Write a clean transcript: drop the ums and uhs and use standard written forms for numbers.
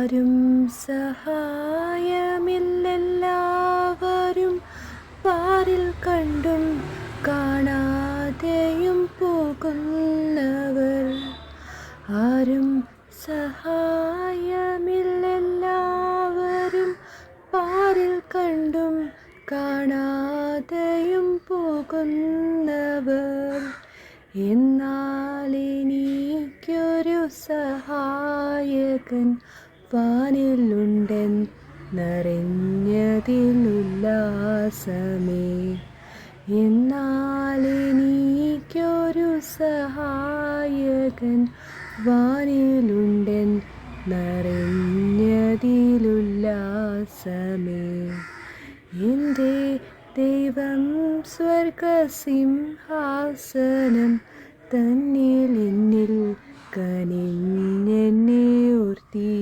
ആരും സഹായമില്ലെല്ലാവരും പാരിൽ കണ്ടും കാണാതെയും പോകുന്നവർ. ആരും സഹായമില്ലെല്ലാവരും പാരിൽ കണ്ടും കാണാതെയും പോകുന്നവർ. എന്നാൽ എനിക്കൊരു സഹായകൻ വാനിലുണ്ടെന്നറിഞ്ഞതിലുല്ലാസമേ. എന്നാൽ എനിക്കൊരു സഹായകൻ വാനിലുണ്ടെന്നറിഞ്ഞതിലുല്ലാസമേ. എൻ്റെ ദൈവം സ്വർഗസിംഹാസനം തന്നിൽ എന്നിൽ കനിഞ്ഞെന്നെ ഓർത്തി.